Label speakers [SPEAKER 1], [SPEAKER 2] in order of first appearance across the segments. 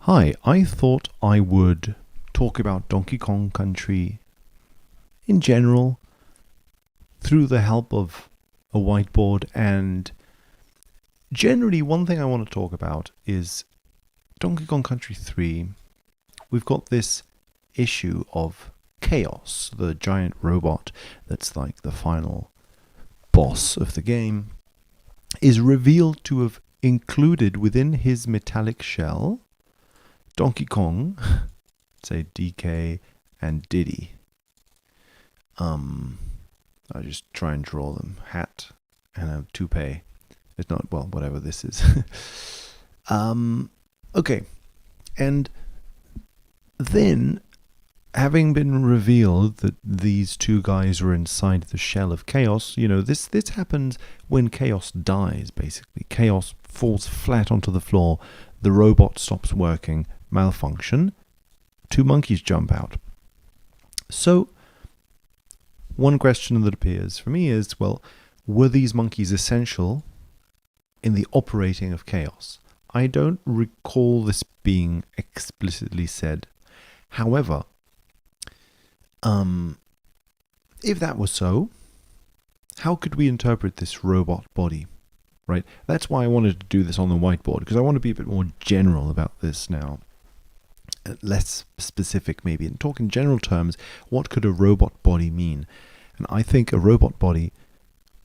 [SPEAKER 1] Hi, I thought I would talk about Donkey Kong Country in general through the help of a whiteboard, and generally one thing I want to talk about is Donkey Kong Country 3. We've got this issue of Chaos, the giant robot that's like the final boss of the game, is revealed to have included within his metallic shell Donkey Kong, say DK, and Diddy. I just try and draw them. Hat and a toupee. It's not, well, whatever this is. Okay. And then, having been revealed that these two guys were inside the shell of Chaos, this happens when Chaos dies, basically. Chaos falls flat onto the floor, the robot stops working, malfunction, two monkeys jump out. So, one question that appears for me is, well, were these monkeys essential in the operating of Chaos? I don't recall this being explicitly said. However, if that was so, how could we interpret this robot body, right? That's why I wanted to do this on the whiteboard, because I want to be a bit more general about this now. Less specific maybe, and talk in general terms, what could a robot body mean? And I think a robot body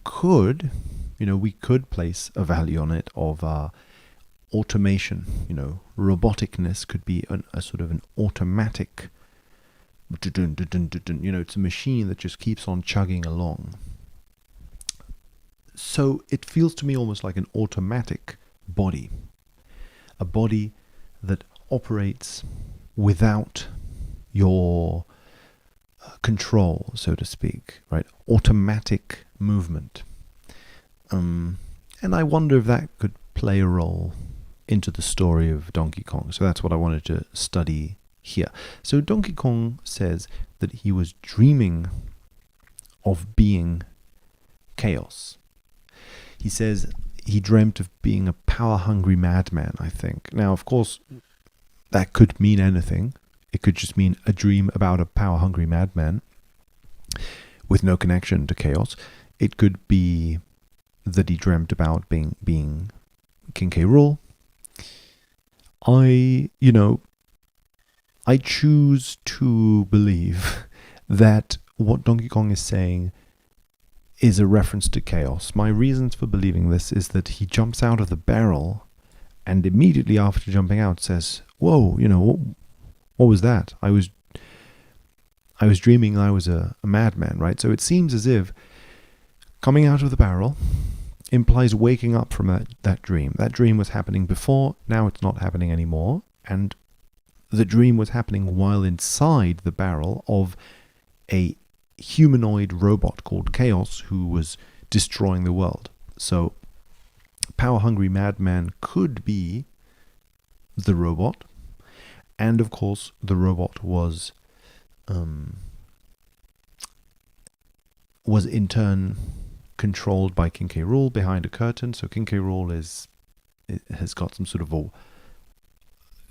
[SPEAKER 1] could, we could place a value on it of automation. Roboticness could be a sort of an automatic, it's a machine that just keeps on chugging along. So it feels to me almost like an automatic body, a body that operates without your control, so to speak, right? Automatic movement. And I wonder if that could play a role into the story of Donkey Kong. So that's what I wanted to study here. So Donkey Kong says that he was dreaming of being Chaos. He says he dreamt of being a power-hungry madman, I think. Now, of course, that could mean anything. It could just mean a dream about a power-hungry madman with no connection to Chaos. It could be that he dreamt about being King K. Rool. I choose to believe that what Donkey Kong is saying is a reference to Chaos. My reasons for believing this is that he jumps out of the barrel and immediately after jumping out says, "Whoa, what was that? I was dreaming I was a madman," right? So it seems as if coming out of the barrel implies waking up from that dream. That dream was happening before, now it's not happening anymore, and the dream was happening while inside the barrel of a humanoid robot called Chaos who was destroying the world. So power-hungry madman could be the robot, and of course the robot was in turn controlled by King K. Rool behind a curtain. So King K. Rool has got some sort of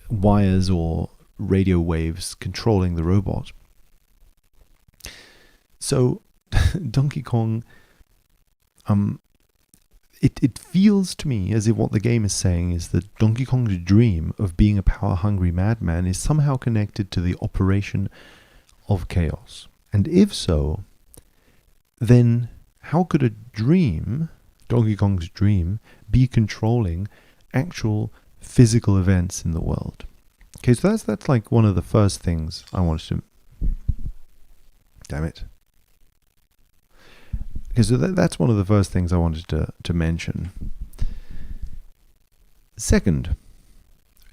[SPEAKER 1] wires or radio waves controlling the robot. So Donkey Kong, it feels to me as if what the game is saying is that Donkey Kong's dream of being a power-hungry madman is somehow connected to the operation of Chaos. And if so, then how could a dream, Donkey Kong's dream, be controlling actual physical events in the world? Okay, so that's like one of the first things I wanted to... Damn it. Okay, so that's one of the first things I wanted to mention. Second,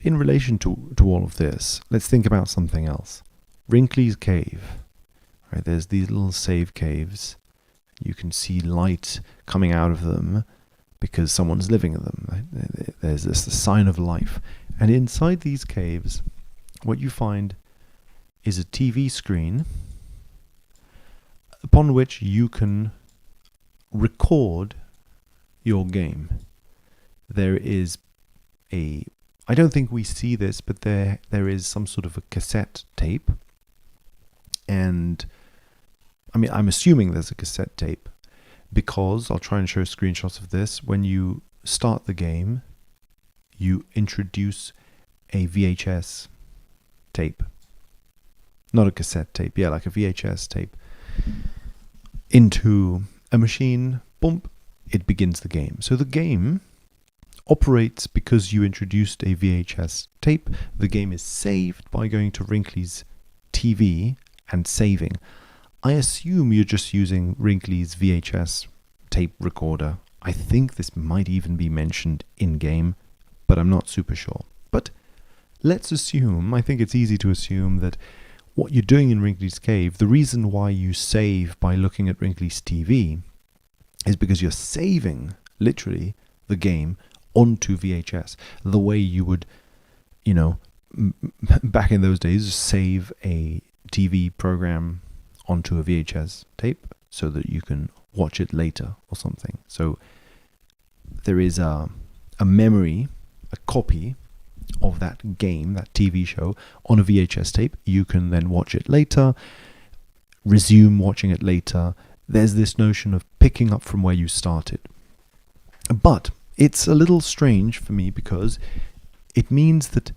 [SPEAKER 1] in relation to all of this, let's think about something else. Wrinkly's Cave. Right, there's these little save caves. You can see light coming out of them because someone's living in them. Right? There's this sign of life. And inside these caves, what you find is a TV screen upon which you can record your game. There is a I don't think we see this, but there is some sort of a cassette tape. And I mean, I'm assuming there's a cassette tape because I'll try and show screenshots of this. When you start the game, you introduce a VHS tape. Not a cassette tape, yeah, like a VHS tape into a machine. Boom, it begins the game. So the game operates because you introduced a VHS tape. The game is saved by going to Wrinkly's TV and saving. I assume you're just using Wrinkly's VHS tape recorder. I think this might even be mentioned in-game, but I'm not super sure. But let's assume, I think it's easy to assume that what you're doing in Wrinkly's Cave, the reason why you save by looking at Wrinkly's TV is because you're saving, literally, the game onto VHS. The way you would, back in those days, save a TV program onto a VHS tape so that you can watch it later or something. So there is a memory, a copy of that game, that TV show, on a VHS tape. You can then watch it later, resume watching it later. There's this notion of picking up from where you started. But it's a little strange for me because it means that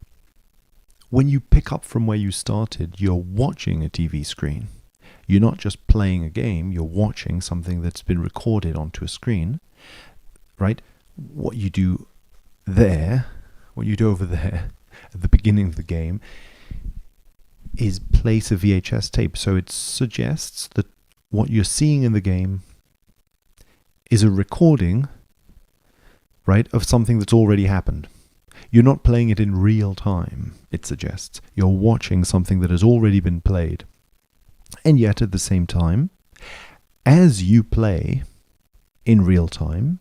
[SPEAKER 1] when you pick up from where you started, you're watching a TV screen. You're not just playing a game, you're watching something that's been recorded onto a screen, right? What you do over there at the beginning of the game is place a VHS tape. So it suggests that what you're seeing in the game is a recording, right, of something that's already happened. You're not playing it in real time, it suggests. You're watching something that has already been played. And yet, at the same time, as you play in real time,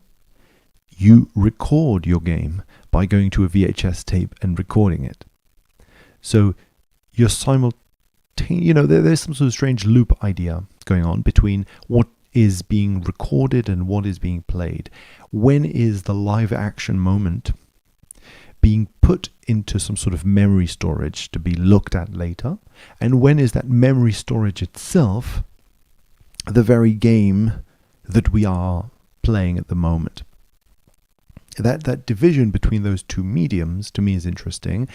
[SPEAKER 1] you record your game by going to a VHS tape and recording it. So you're there's some sort of strange loop idea going on between what is being recorded and what is being played. When is the live action moment being put into some sort of memory storage to be looked at later? And when is that memory storage itself the very game that we are playing at the moment? That division between those two mediums to me is interesting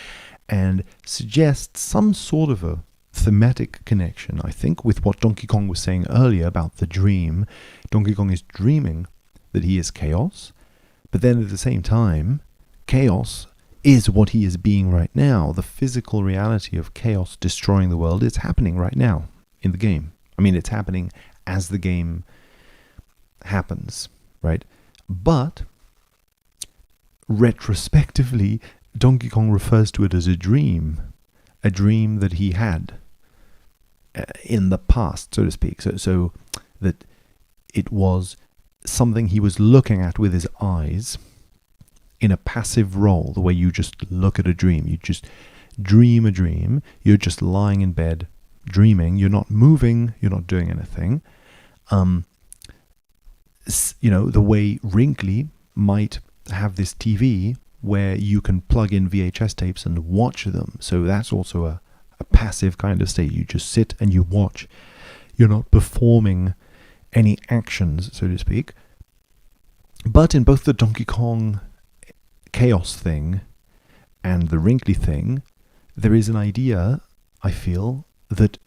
[SPEAKER 1] and suggests some sort of a thematic connection, I think, with what Donkey Kong was saying earlier about the dream. Donkey Kong is dreaming that he is chaos, but then at the same time, chaos is what he is being right now. The physical reality of chaos destroying the world is happening right now in the game. I mean, it's happening as the game happens, right? But retrospectively, Donkey Kong refers to it as a dream that he had in the past, so to speak. So that it was something he was looking at with his eyes in a passive role, the way you just look at a dream. You just dream a dream. You're just lying in bed dreaming. You're not moving. You're not doing anything. The way Wrinkly might have this TV where you can plug in VHS tapes and watch them. So that's also a passive kind of state. You just sit and you watch. You're not performing any actions, so to speak. But in both the Donkey Kong chaos thing and the Wrinkly thing, there is an idea, I feel, that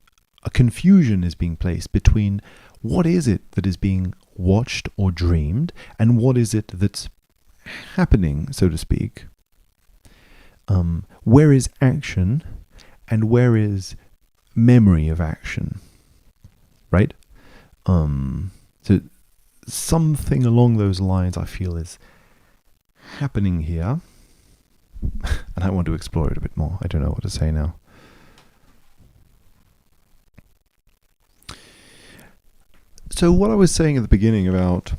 [SPEAKER 1] a confusion is being placed between what is it that is being watched or dreamed and what is it that's happening, so to speak. Where is action and where is memory of action, right? So something along those lines I feel is happening here, and I want to explore it a bit more. I don't know what to say now. So what I was saying at the beginning about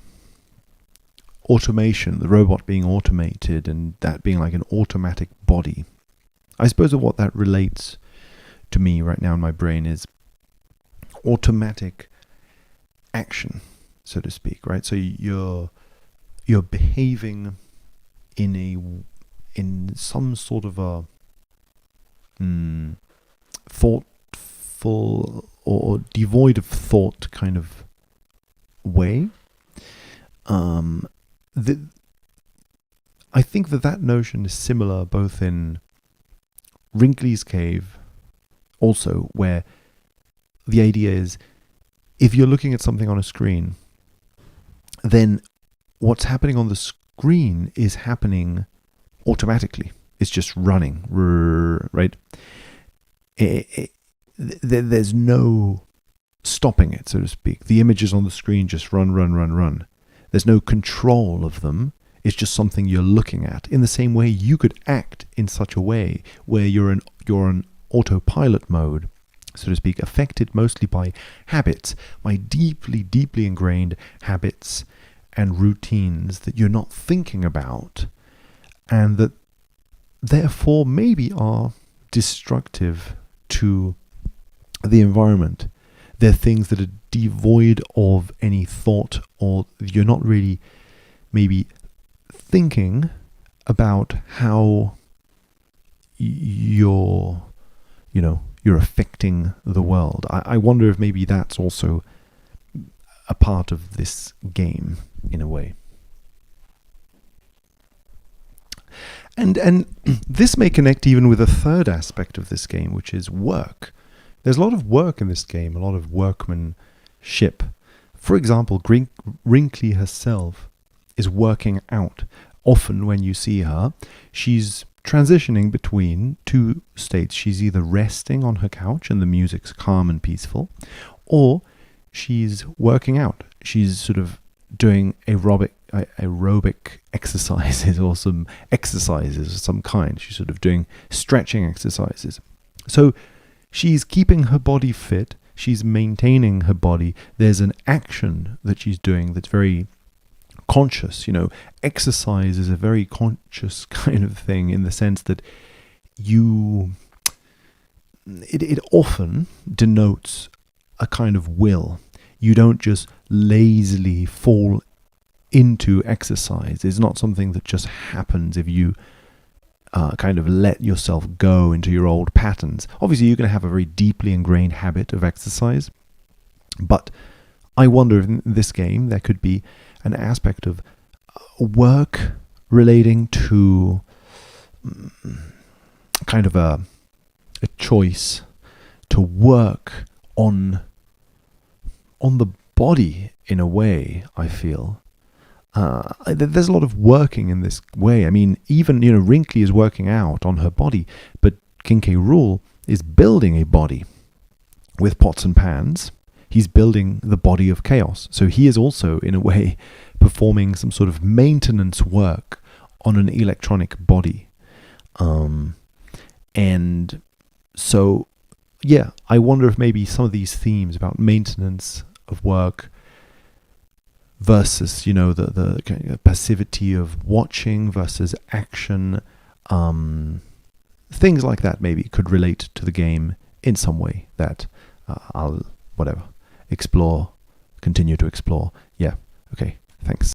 [SPEAKER 1] automation, the robot being automated and that being like an automatic body, I suppose what that relates to me right now in my brain is automatic action, so to speak, right? So you're behaving in in some sort of a thoughtful or devoid of thought kind of way. I think that notion is similar both in Wrinkly's Cave, also, where the idea is, if you're looking at something on a screen, then what's happening on the screen is happening automatically. It's just running, right? There's no stopping it, so to speak. The images on the screen just run. There's no control of them. It's just something you're looking at. In the same way, you could act in such a way where you're in autopilot mode, so to speak, affected mostly by habits, by deeply, deeply ingrained habits and routines that you're not thinking about, and that therefore maybe are destructive to the environment. They're things that are devoid of any thought, or you're not really maybe thinking about how you're affecting the world. I wonder if maybe that's also a part of this game in a way. And this may connect even with a third aspect of this game, which is work. There's a lot of work in this game, a lot of workmanship. For example, Wrinkly herself is working out. Often when you see her, she's transitioning between two states. She's either resting on her couch and the music's calm and peaceful, or she's working out. She's sort of doing aerobic exercises, or some exercises of some kind. She's sort of doing stretching exercises. So she's keeping her body fit. She's maintaining her body. There's an action that she's doing that's very conscious. Exercise is a very conscious kind of thing, in the sense that it often denotes a kind of will. You don't just lazily fall into exercise. It's not something that just happens if you kind of let yourself go into your old patterns. Obviously, you're going to have a very deeply ingrained habit of exercise, but I wonder if in this game there could be an aspect of work relating to kind of a choice to work on the body in a way, I feel. There's a lot of working in this way. I mean, even, Wrinkly is working out on her body, but King K. Rool is building a body with pots and pans. He's building the body of chaos. So he is also, in a way, performing some sort of maintenance work on an electronic body. And so, yeah, I wonder if maybe some of these themes about maintenance of work versus, the kind of passivity of watching versus action, things like that maybe could relate to the game in some way that I'll, continue to explore. Yeah, okay, thanks.